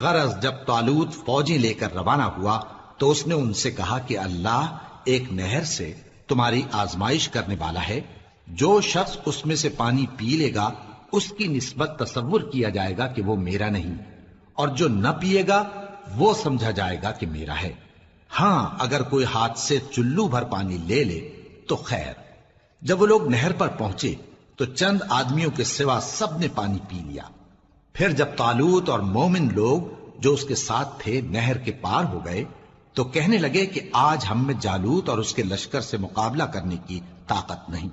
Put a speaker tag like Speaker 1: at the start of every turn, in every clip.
Speaker 1: غرض جب طالوت فوجیں لے کر روانہ ہوا تو اس نے ان سے کہا کہ اللہ ایک نہر سے تمہاری آزمائش کرنے والا ہے، جو شخص اس میں سے پانی پی لے گا اس کی نسبت تصور کیا جائے گا کہ وہ میرا نہیں، اور جو نہ پیے گا وہ سمجھا جائے گا کہ میرا ہے۔ ہاں اگر کوئی ہاتھ سے چلو بھر پانی لے لے تو خیر۔ جب وہ لوگ نہر پر پہنچے تو چند آدمیوں کے سوا سب نے پانی پی لیا۔ پھر جب طالوت اور مومن لوگ جو اس کے ساتھ تھے نہر کے پار ہو گئے تو کہنے لگے کہ آج ہم میں جالوت اور اس کے لشکر سے مقابلہ کرنے کی طاقت نہیں۔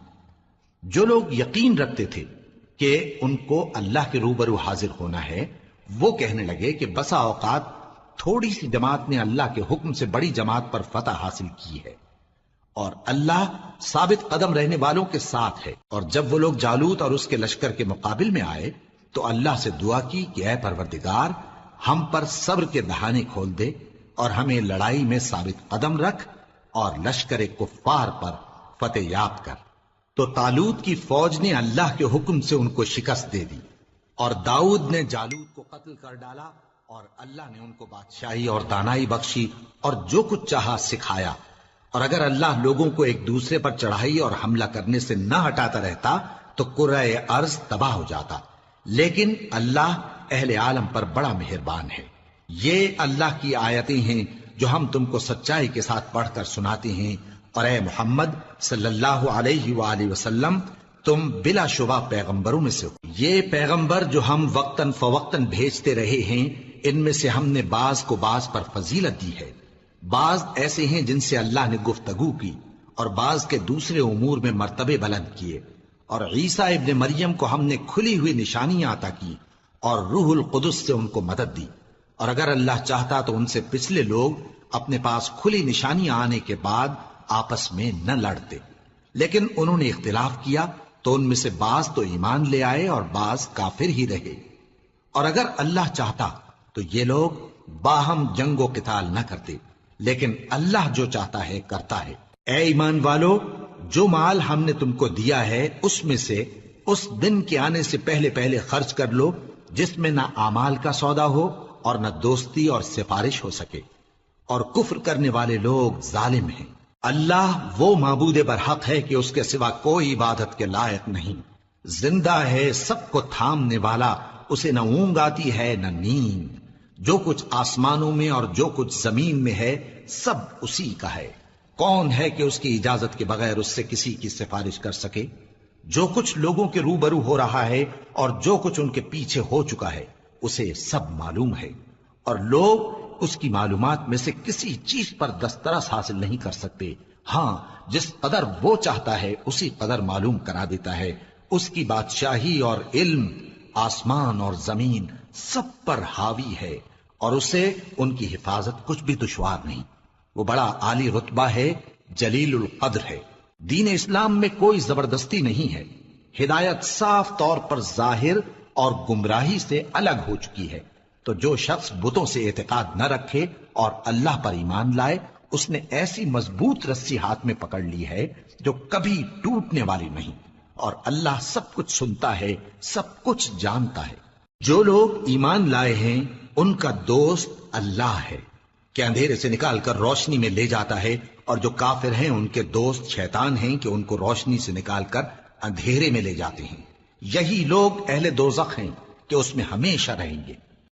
Speaker 1: جو لوگ یقین رکھتے تھے کہ ان کو اللہ کے روبرو حاضر ہونا ہے، وہ کہنے لگے کہ بسا اوقات تھوڑی سی جماعت نے اللہ کے حکم سے بڑی جماعت پر فتح حاصل کی ہے، اور اللہ ثابت قدم رہنے والوں کے ساتھ ہے۔ اور جب وہ لوگ جالوت اور اس کے لشکر کے مقابل میں آئے تو اللہ سے دعا کی کہ اے پروردگار، ہم پر صبر کے دہانے کھول دے اور ہمیں لڑائی میں ثابت قدم رکھ اور لشکر کفار پر فتح یاب کر۔ تو طالوت کی فوج نے اللہ کے حکم سے ان کو شکست دے دی، اور داؤد نے جالوت کو قتل کر ڈالا، اور اللہ نے ان کو بادشاہی اور دانائی بخشی اور جو کچھ چاہا سکھایا۔ اور اگر اللہ لوگوں کو ایک دوسرے پر چڑھائی اور حملہ کرنے سے نہ ہٹاتا رہتا تو کرۂ ارض تباہ ہو جاتا، لیکن اللہ اہل عالم پر بڑا مہربان ہے۔ یہ اللہ کی آیتیں ہیں جو ہم تم کو سچائی کے ساتھ پڑھ کر سناتے ہیں، اور اے محمد صلی اللہ علیہ وآلہ وسلم تم بلا شبہ پیغمبروں میں سے ہو۔ یہ پیغمبر جو ہم وقتاً فوقتاً بھیجتے رہے ہیں، ان میں سے ہم نے بعض کو بعض پر فضیلت دی ہے۔ بعض ایسے ہیں جن سے اللہ نے گفتگو کی، اور بعض کے دوسرے امور میں مرتبے بلند کیے۔ اور عیسیٰ ابن مریم کو ہم نے کھلی ہوئی نشانیاں عطا کی اور روح القدس سے ان کو مدد دی، اور اگر اللہ چاہتا تو ان سے پچھلے لوگ اپنے پاس کھلی نشانیاں آنے کے بعد آپس میں نہ لڑتے، لیکن انہوں نے اختلاف کیا تو ان میں سے بعض تو ایمان لے آئے اور بعض کافر ہی رہے۔ اور اگر اللہ چاہتا تو یہ لوگ باہم جنگ و قتال نہ کرتے، لیکن اللہ جو چاہتا ہے کرتا ہے۔ اے ایمان والو، جو مال ہم نے تم کو دیا ہے اس میں سے اس دن کے آنے سے پہلے پہلے خرچ کر لو جس میں نہ اعمال کا سودا ہو اور نہ دوستی اور سفارش ہو سکے، اور کفر کرنے والے لوگ ظالم ہیں۔ اللہ وہ معبود برحق ہے کہ اس کے سوا کوئی عبادت کے لائق نہیں، زندہ ہے، سب کو تھامنے والا، اسے نہ اونگ آتی ہے نہ نیند۔ جو کچھ آسمانوں میں اور جو کچھ زمین میں ہے سب اسی کا ہے۔ کون ہے کہ اس کی اجازت کے بغیر اس سے کسی کی سفارش کر سکے؟ جو کچھ لوگوں کے روبرو ہو رہا ہے اور جو کچھ ان کے پیچھے ہو چکا ہے اسے سب معلوم ہے، اور لوگ اس کی معلومات میں سے کسی چیز پر دسترس حاصل نہیں کر سکتے۔ ہاں جس قدر وہ چاہتا ہے اسی قدر معلوم کرا دیتا ہے۔ اس کی بادشاہی اور علم آسمان اور زمین سب پر حاوی ہے، اور اسے ان کی حفاظت کچھ بھی دشوار نہیں۔ وہ بڑا عالی رتبہ ہے، جلیل القدر ہے۔ دین اسلام میں کوئی زبردستی نہیں ہے، ہدایت صاف طور پر ظاہر اور گمراہی سے الگ ہو چکی ہے۔ تو جو شخص بتوں سے اعتقاد نہ رکھے اور اللہ پر ایمان لائے، اس نے ایسی مضبوط رسی ہاتھ میں پکڑ لی ہے جو کبھی ٹوٹنے والی نہیں، اور اللہ سب کچھ سنتا ہے، سب کچھ جانتا ہے۔ جو لوگ ایمان لائے ہیں ان کا دوست اللہ ہے کہ اندھیرے سے نکال کر روشنی میں لے جاتا ہے، اور جو کافر ہیں ان کے دوست شیطان ہیں کہ ان کو روشنی سے نکال کر اندھیرے میں لے جاتے ہیں۔ یہی لوگ اہل دوزخ ہیں کہ اس میں ہمیشہ رہیں گے۔